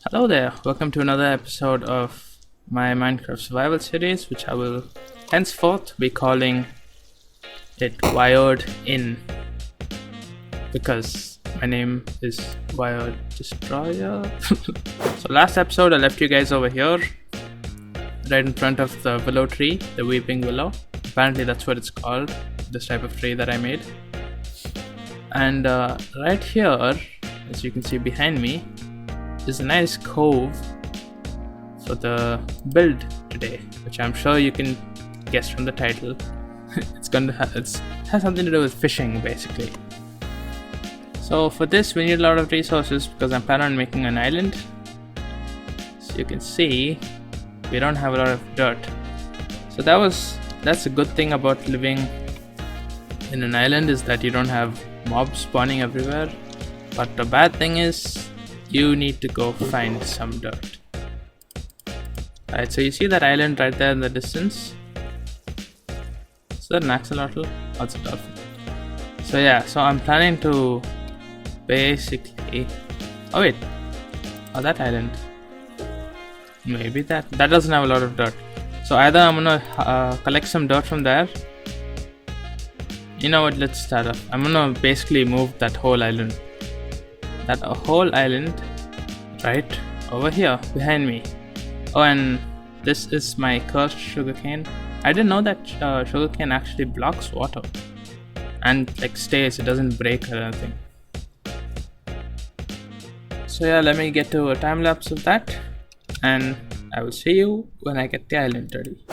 Hello there, welcome to another episode of my Minecraft survival series, which I will henceforth be calling it Wired In, because my name is Wiredestroyer. So last episode I left you guys over here, right in front of the willow tree, the weeping willow. Apparently that's what it's called, this type of tree that I made. And right here, as you can see behind me, is a nice cove for the build today, which I'm sure you can guess from the title. It has something to do with fishing, basically. So for this we need a lot of resources because I'm planning on making an island. So you can see we don't have a lot of dirt. So that's a good thing about living in an island, is that you don't have mobs spawning everywhere. But the bad thing is you need to go find some dirt. Alright, so you see that island right there in the distance? Is that an axolotl? Oh, it's a dolphin. So yeah, so I'm planning to basically... Oh wait, oh, that island. Maybe that doesn't have a lot of dirt. So either I'm gonna collect some dirt from there. You know what, let's start off. I'm gonna basically move that whole island. That whole island right over here behind me. Oh, and this is my cursed sugarcane. I didn't know that sugarcane actually blocks water and like stays, it doesn't break or anything. So yeah, let me get to a time lapse of that, and I will see you when I get the island ready.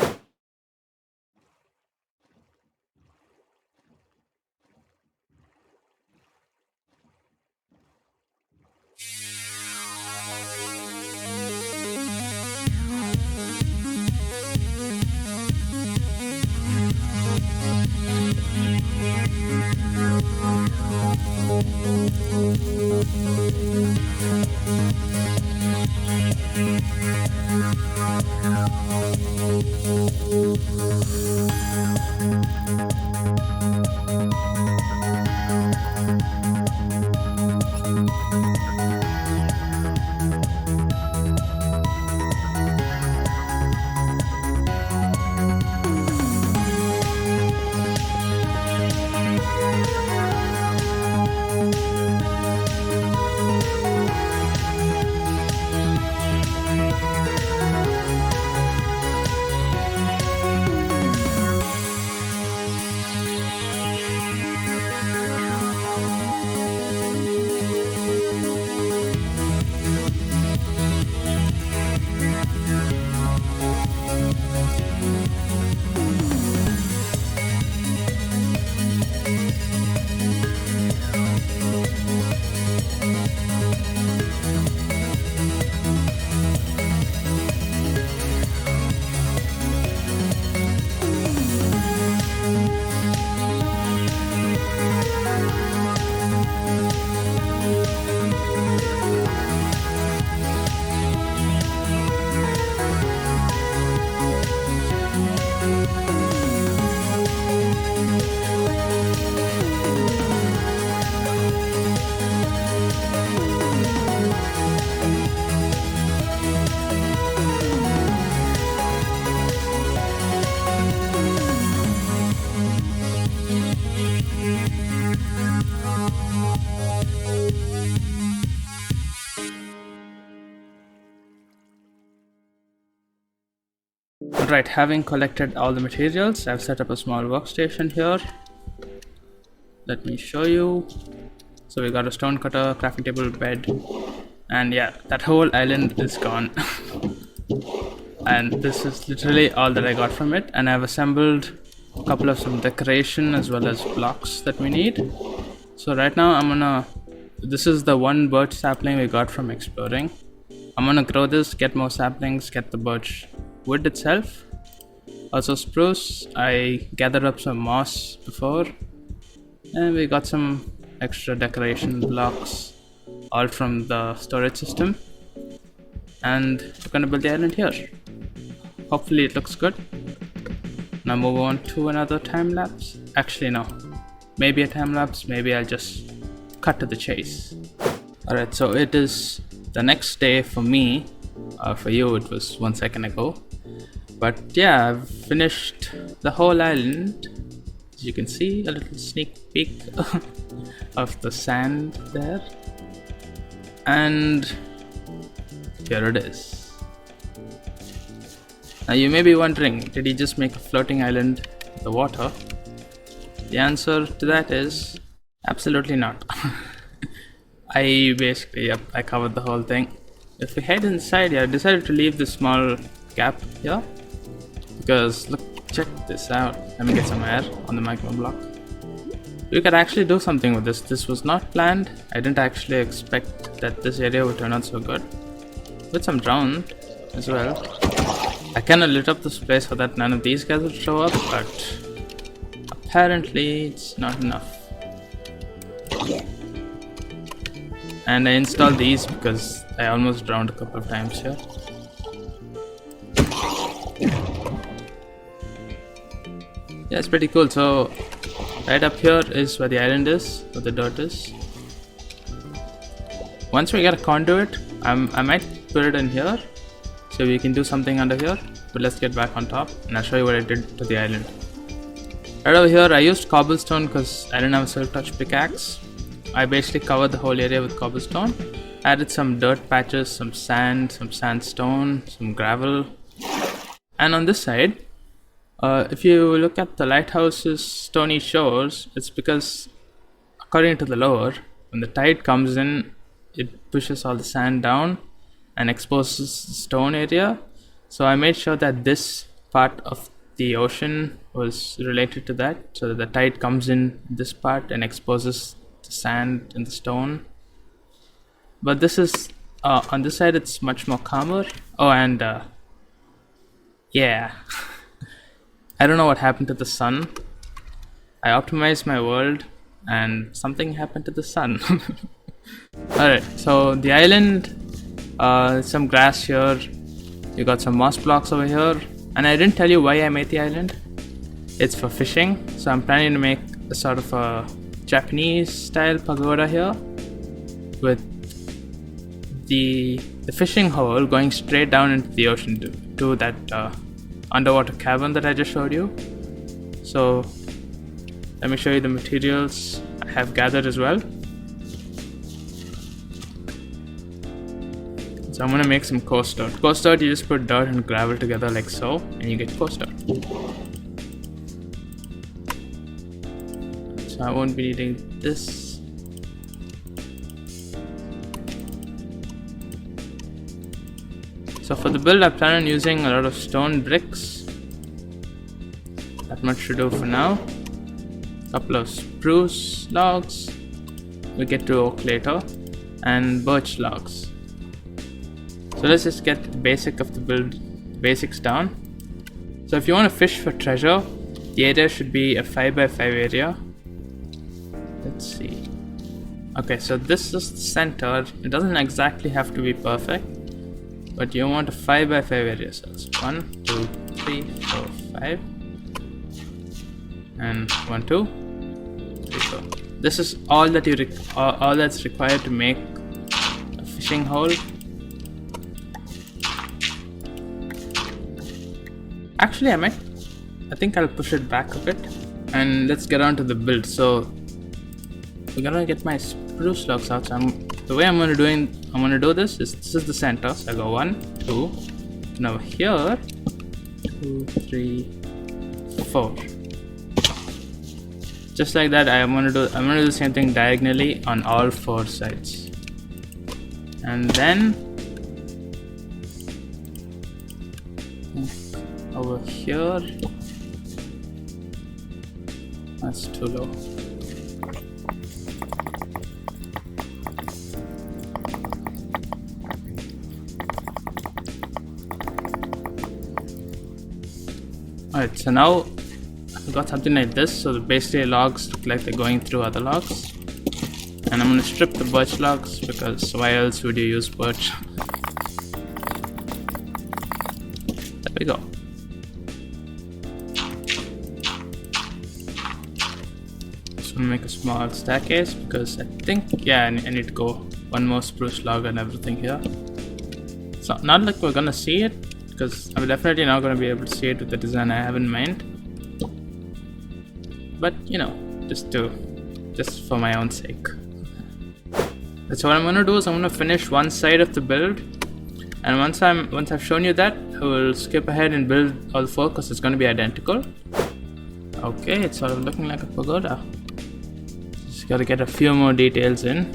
Alright, having collected all the materials, I've set up a small workstation here. Let me show you. So we got a stone cutter, crafting table, bed, and yeah, that whole island is gone. And this is literally all that I got from it, and I've assembled a couple of some decoration as well as blocks that we need. So right now this is the one birch sapling we got from exploring. I'm gonna grow this, get more saplings, get the birch wood itself, also spruce. I gathered up some moss before, and we got some extra decoration blocks, all from the storage system, and we're gonna build the island here. Hopefully it looks good. Now move on to another time lapse. Actually no, maybe a time lapse, maybe I'll just cut to the chase. Alright, so it is the next day for me. For you it was 1 second ago. But yeah, I've finished the whole island. As you can see, a little sneak peek of the sand there. And here it is. Now you may be wondering, did he just make a floating island in the water? The answer to that is absolutely not. I covered the whole thing. If we head inside here, I decided to leave this small gap here because look, check this out. Let me get some air on the magma block. We could actually do something with this. This was not planned. I didn't actually expect that this area would turn out so good. With some drowned as well. I kinda lit up this place so that none of these guys would show up, but apparently it's not enough. And I installed these because I almost drowned a couple of times here. Yeah, it's pretty cool. So right up here is where the island is, where the dirt is. Once we get a conduit, I might put it in here so we can do something under here. But let's get back on top and I'll show you what I did to the island. Right over here I used cobblestone because I didn't have a silk touch pickaxe. I basically covered the whole area with cobblestone. Added some dirt patches, some sand, some sandstone, some gravel. And on this side, if you look at the lighthouse's stony shores, it's because according to the lore, when the tide comes in, it pushes all the sand down and exposes the stone area. So I made sure that this part of the ocean was related to that, so that the tide comes in this part and exposes the sand and the stone. But this is on this side it's much more calmer. Oh, and yeah. I don't know what happened to the sun. I optimized my world and something happened to the sun. Alright, so the island, some grass here, you got some moss blocks over here, and I didn't tell you why I made the island. It's for fishing, so I'm planning to make a sort of a Japanese style pagoda here with the fishing hole going straight down into the ocean to that underwater cavern that I just showed you. So let me show you the materials I have gathered as well. So I'm gonna make some coarse dirt. Coarse dirt, you just put dirt and gravel together like so, and you get coarse dirt. So I won't be needing this. So for the build, I plan on using a lot of stone bricks. That much to do for now. Couple of spruce logs. We get to oak later, and birch logs. So let's just get the basic of the build, basics down. So if you want to fish for treasure, the area should be a 5x5 area. Let's see. Okay, so this is the center. It doesn't exactly have to be perfect, but you want a 5x5 area. So it's 1, 2, 3, 4, 5, and 1, 2, 3, 4. This is all that all that's required to make a fishing hole. Actually, I think I'll push it back a bit, and let's get on to the build. So we're gonna get my spruce logs out. So the way I'm gonna do this is the center. So I go 1, 2, and over here 2, 3, 4. Just like that. I'm gonna do the same thing diagonally on all 4 sides, and then over here, that's too low. Alright, so now I've got something like this. So basically logs look like they're going through other logs. And I'm gonna strip the birch logs because why else would you use birch? There we go. Just wanna make a small staircase because I think, yeah, I need to go one more spruce log and everything here. So not like we're gonna see it, because I'm definitely not gonna be able to see it with the design I have in mind. But you know, just for my own sake. So what I'm gonna do is I'm gonna finish one side of the build, and once I've shown you that, I will skip ahead and build all four because it's gonna be identical. Okay, it's sort of looking like a pagoda. Just gotta get a few more details in.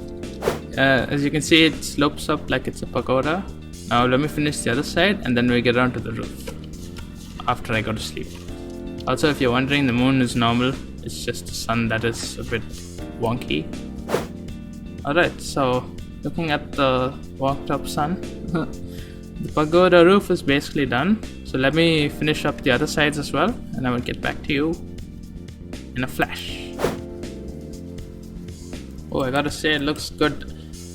As you can see, it slopes up like it's a pagoda. Now let me finish the other side and then we get down to the roof after I go to sleep. Also, if you're wondering, the moon is normal. It's just the sun that is a bit wonky. Alright, so looking at the walked up sun, the pagoda roof is basically done. So let me finish up the other sides as well, and I will get back to you in a flash. Oh, I gotta say, it looks good.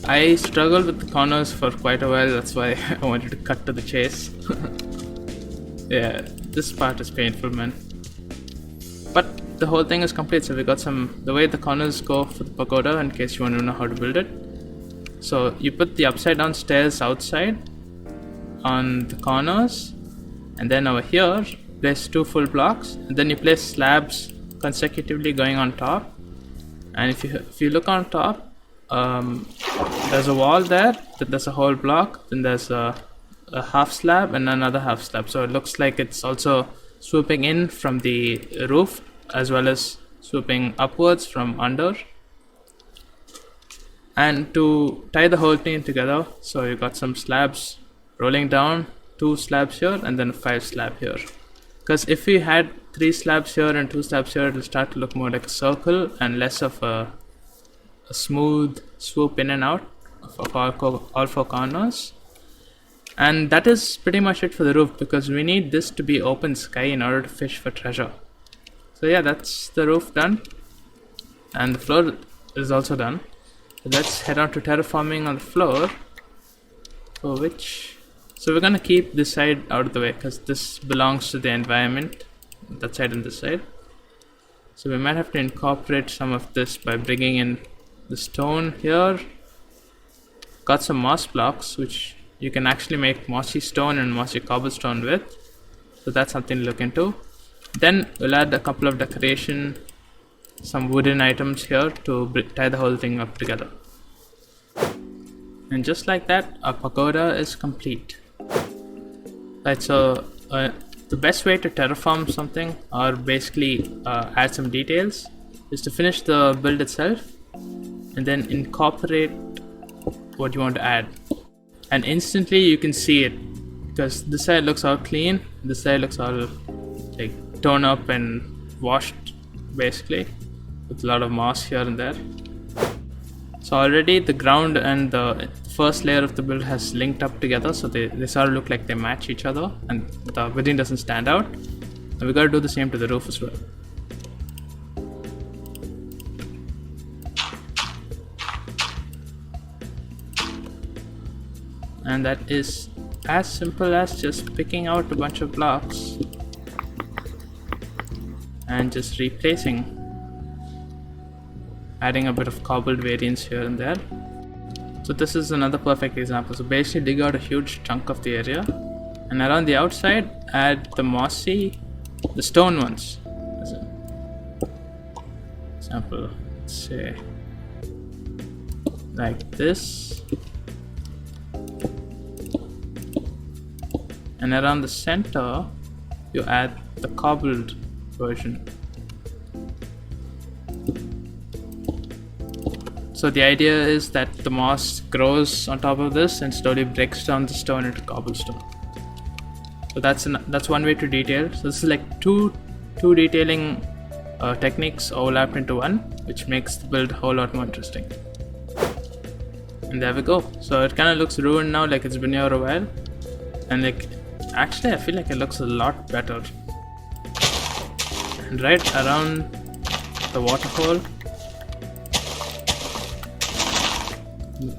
I struggled with the corners for quite a while, that's why I wanted to cut to the chase. Yeah, this part is painful, man. But the whole thing is complete, so we got the way the corners go for the pagoda, in case you want to know how to build it. So you put the upside down stairs outside on the corners, and then over here place 2 full blocks, and then you place slabs consecutively going on top. And if you look on top, there's a wall there, then there's a whole block, then there's a half slab and another half slab, so it looks like it's also swooping in from the roof as well as swooping upwards from under. And to tie the whole thing together, so you got some slabs rolling down, 2 slabs here and then a 5 slab here. Because if we had 3 slabs here and 2 slabs here, it'll start to look more like a circle and less of a smooth swoop in and out of all 4 corners. And that is pretty much it for the roof, because we need this to be open sky in order to fish for treasure. So yeah, that's the roof done, and the floor is also done. So let's head on to terraforming on the floor, for which, so we're gonna keep this side out of the way because this belongs to the environment, that side and this side. So we might have to incorporate some of this by bringing in the stone here. Got some moss blocks which you can actually make mossy stone and mossy cobblestone with, so that's something to look into. Then we'll add a couple of decoration, some wooden items here to tie the whole thing up together. And just like that, our pagoda is complete. Right, so the best way to terraform something, or basically add some details, is to finish the build itself and then incorporate what you want to add. And instantly you can see it, because this side looks all clean, this side looks all like torn up and washed basically, with a lot of moss here and there. So already the ground and the first layer of the build has linked up together, so they sort of look like they match each other and the building doesn't stand out. And we gotta do the same to the roof as well. And that is as simple as just picking out a bunch of blocks and just replacing, adding a bit of cobbled variants here and there. So this is another perfect example. So basically dig out a huge chunk of the area, and around the outside add the stone ones. As an example, let's say like this. And around the center you add the cobbled version. So the idea is that the moss grows on top of this and slowly breaks down the stone into cobblestone. So that's one way to detail. So this is like two detailing techniques overlapped into one, which makes the build a whole lot more interesting. And there we go. So it kind of looks ruined now, like it's been here a while, and like actually I feel like it looks a lot better. And right around the waterhole,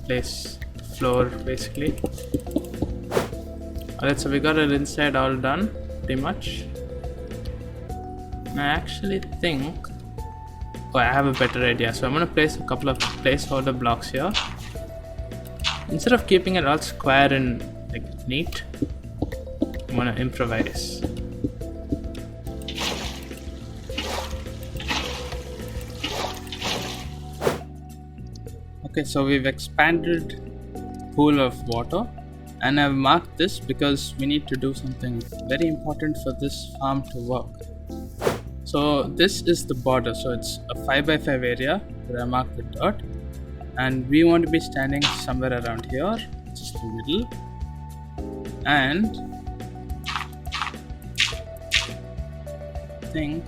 place floor basically. Alright, so we got it inside all done pretty much. And I actually think, I have a better idea. So I'm gonna place a couple of placeholder blocks here, Instead of keeping it all square and like neat, I'm gonna improvise. Okay, so we've expanded pool of water, and I've marked this because we need to do something very important for this farm to work. So this is the border, so it's a 5x5 area where I marked with dirt, and we want to be standing somewhere around here, just the middle, and I think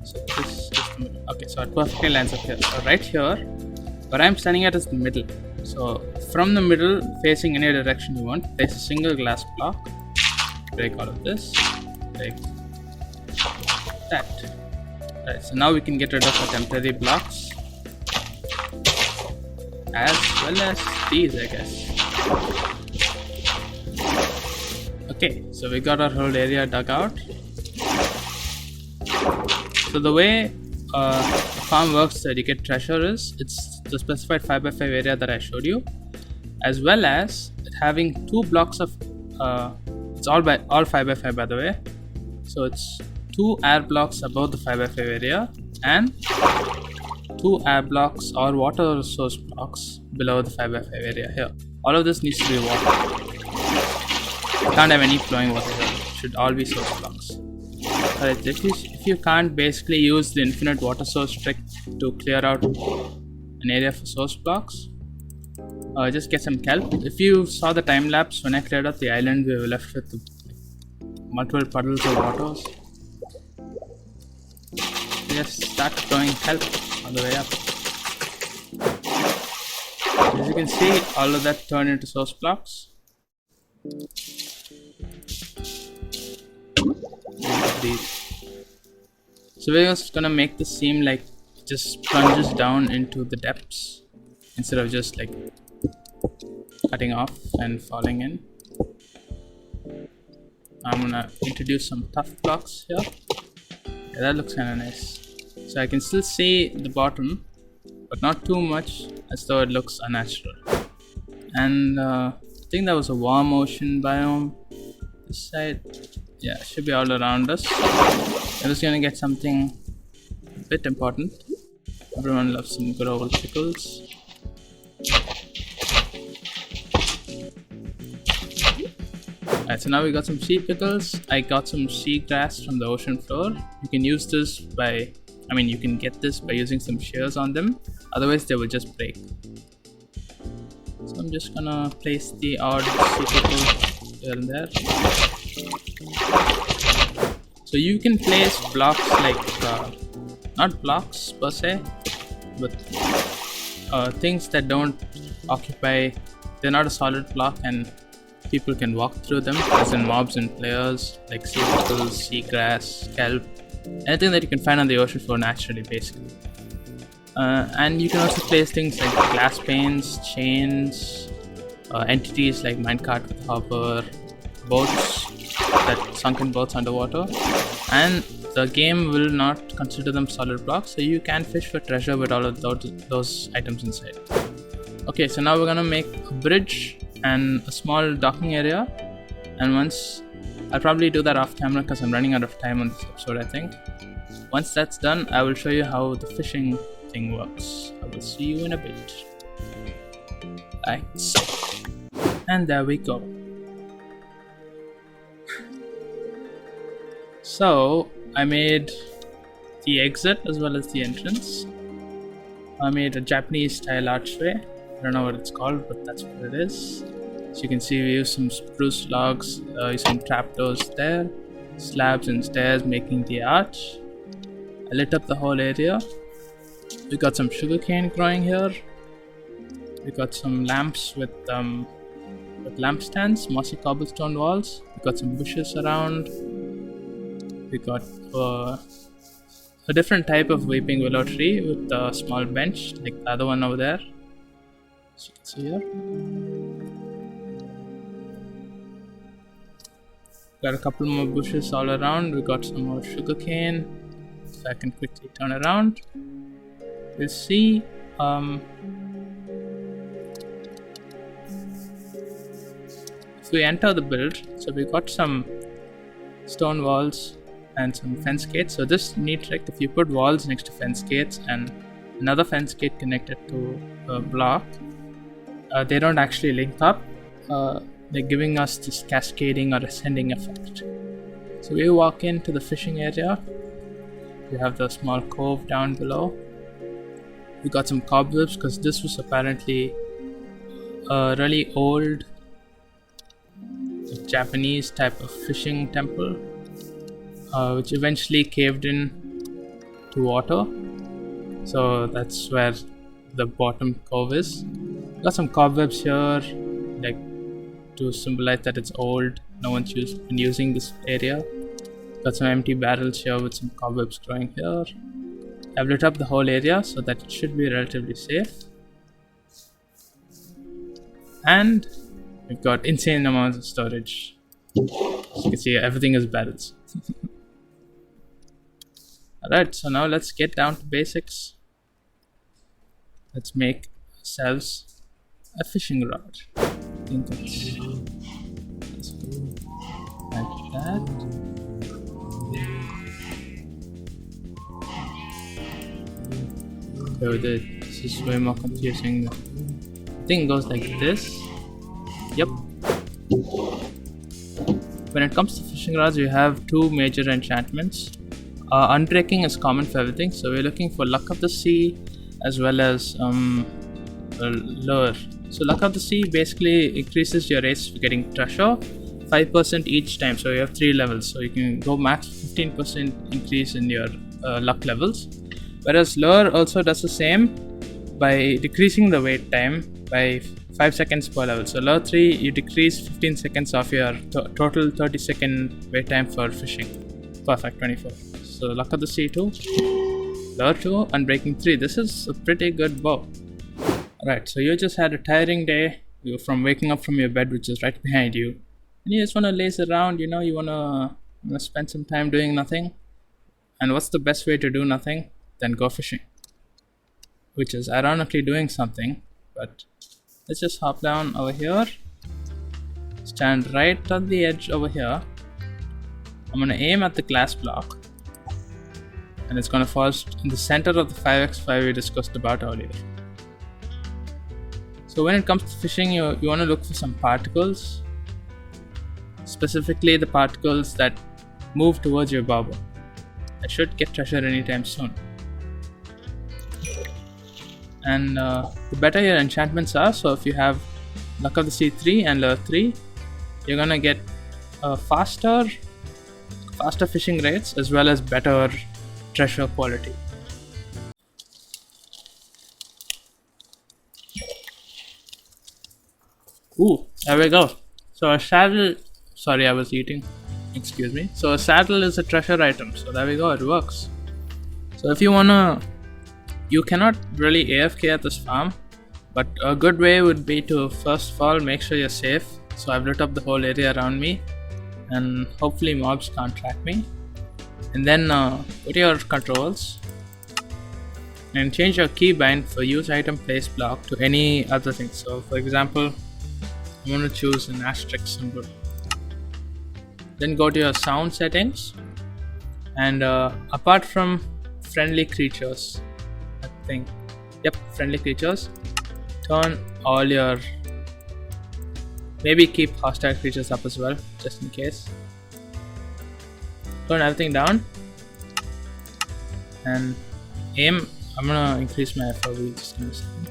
so. This is the middle. Okay, so it perfectly lines up here. So right here, where I'm standing at is the middle. So from the middle, facing any direction you want, place a single glass block. Break all of this. Break that. Right, so now we can get rid of the temporary blocks, as well as these, I guess. Okay, so we got our whole area dug out. So the way the farm works that you get treasure is, it's the specified 5x5 area that I showed you, as well as it having 2 blocks of it's all 5x5 by the way. So it's 2 air blocks above the 5x5 area and 2 air blocks or water source blocks below the 5x5 area here. All of this needs to be water. You can't have any flowing water here. It should all be source blocks. Alright, if you can't basically use the infinite water source trick to clear out an area for source blocks, just get some kelp. If you saw the time lapse, when I cleared out the island, we were left with multiple puddles of waters. Just start throwing kelp on the way up. As you can see, all of that turned into source blocks. So we're just gonna make this seem like it just plunges down into the depths instead of just like cutting off and falling in. I'm gonna introduce some tough blocks here. Yeah, that looks kinda nice. So I can still see the bottom, but not too much, as though it looks unnatural. And I think that was a warm ocean biome. This side, yeah, should be all around us. I'm just gonna get something a bit important. Everyone loves some good old pickles. Alright, so now we got some sea pickles. I got some sea grass from the ocean floor. You can use this by, you can get this by using some shears on them. Otherwise, they will just break. So I'm just gonna place the odd sea pickle here and there. So you can place blocks like, not blocks per se, but things that don't occupy, they're not a solid block and people can walk through them, as in mobs and players, like sea pickles, seagrass, kelp, anything that you can find on the ocean floor naturally, basically. And you can also place things like glass panes, chains, entities like minecart with hopper, boats, that sunken boats underwater, and the game will not consider them solid blocks, so you can fish for treasure with all of those items inside. Okay, so now we're gonna make a bridge and a small docking area, and I'll probably do that off camera because I'm running out of time on this episode, I think. Once that's done, I will show you how the fishing thing works. I will see you in a bit. Like so. And there we go. So I made the exit as well as the entrance. I made a Japanese style archway. I don't know what it's called, but that's what it is. So you can see we use some spruce logs, some trapdoors there, slabs and stairs making the arch. I lit up the whole area. We got some sugarcane growing here. We got some lamps with lampstands, mossy cobblestone walls. We got some bushes around. We got a different type of weeping willow tree with a small bench, like the other one over there. As you can see here. Got a couple more bushes all around. We got some more sugarcane. So I can quickly turn around. We'll see. if we enter the build, so we got some stone walls and some fence gates. So this neat trick, if you put walls next to fence gates and another fence gate connected to a block, they don't actually link up. They're giving us this cascading or ascending effect. So we walk into the fishing area. We have the small cove down below. We got some cobwebs because this was apparently a really old Japanese type of fishing temple, which eventually caved in to water. So that's where the bottom cove is. Got some cobwebs here, like to symbolize that it's old. No one's been using this area. Got some empty barrels here with some cobwebs growing here. I've lit up the whole area so that it should be relatively safe. And we've got insane amounts of storage. As you can see, everything is barrels. Alright, so now let's get down to basics. Let's make ourselves a fishing rod. I think let's go like that. So this is way more confusing. The thing goes like this. Yep. When it comes to fishing rods, we have two major enchantments. Unbreaking is common for everything, so we're looking for Luck of the Sea as well as Lure. So Luck of the Sea basically increases your rates for getting treasure 5% each time, so you have 3 levels, so you can go max 15% increase in your luck levels. Whereas Lure also does the same by decreasing the wait time by 5 seconds per level. So Lure 3, you decrease 15 seconds of your total 30 second wait time for fishing. Perfect, 24. So Luck of the Sea 2, Lure 2, Unbreaking 3. This is a pretty good bow. Alright, so you just had a tiring day. You're from waking up from your bed, which is right behind you, and you just want to laze around, you want to spend some time doing nothing. And what's the best way to do nothing? Then go fishing, which is ironically doing something. But let's just hop down over here, stand right on the edge over here. I'm going to aim at the glass block, and it's going to fall in the center of the 5x5 we discussed about earlier. So when it comes to fishing, you want to look for some particles, specifically the particles that move towards your bobber. I should get treasure anytime soon. And the better your enchantments are, so if you have Luck of the Sea 3 and Lure 3, you're gonna get faster fishing rates as well as better treasure quality. Ooh, there we go. So a saddle, sorry I was eating, excuse me. So a saddle is a treasure item, so there we go, it works. So if you wanna, you cannot really AFK at this farm, but a good way would be to first of all make sure you're safe. So I've lit up the whole area around me, and hopefully mobs can't track me. And then go to your controls and change your keybind for use item place block to any other thing. So for example, I'm going to choose an asterisk symbol. Then go to your sound settings, and apart from friendly creatures, I think, yep, friendly creatures, turn all your, maybe keep hostile creatures up as well, just in case. Turn everything down and aim. I'm gonna increase my FOV just in a second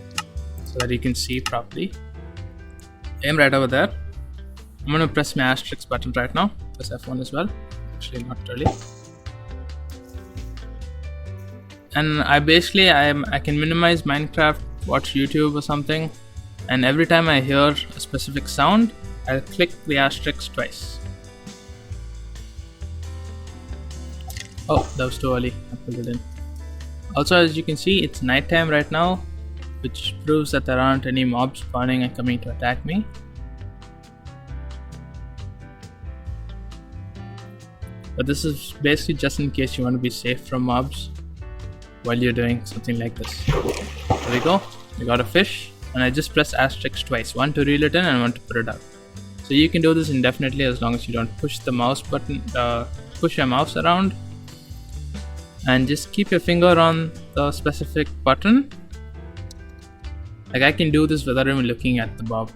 so that you can see properly. Aim right over there. I'm gonna press my asterisk button right now. Press F1 as well. Actually, not really. And I can minimize Minecraft, watch YouTube or something, and every time I hear a specific sound, I'll click the asterisk twice. Oh, that was too early. I pulled it in. Also, as you can see, it's nighttime right now, which proves that there aren't any mobs spawning and coming to attack me. But this is basically just in case you want to be safe from mobs while you're doing something like this. There we go. We got a fish, and I just pressed asterisk twice. One to reel it in and one to put it out. So you can do this indefinitely as long as you don't push the mouse button, push your mouse around, and just keep your finger on the specific button. Like I can do this without even looking at the bob.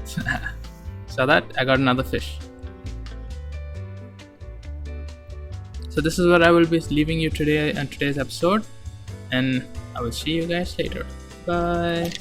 So that I got another fish. So this is what I will be leaving you today in today's episode, and I will see you guys later. Bye.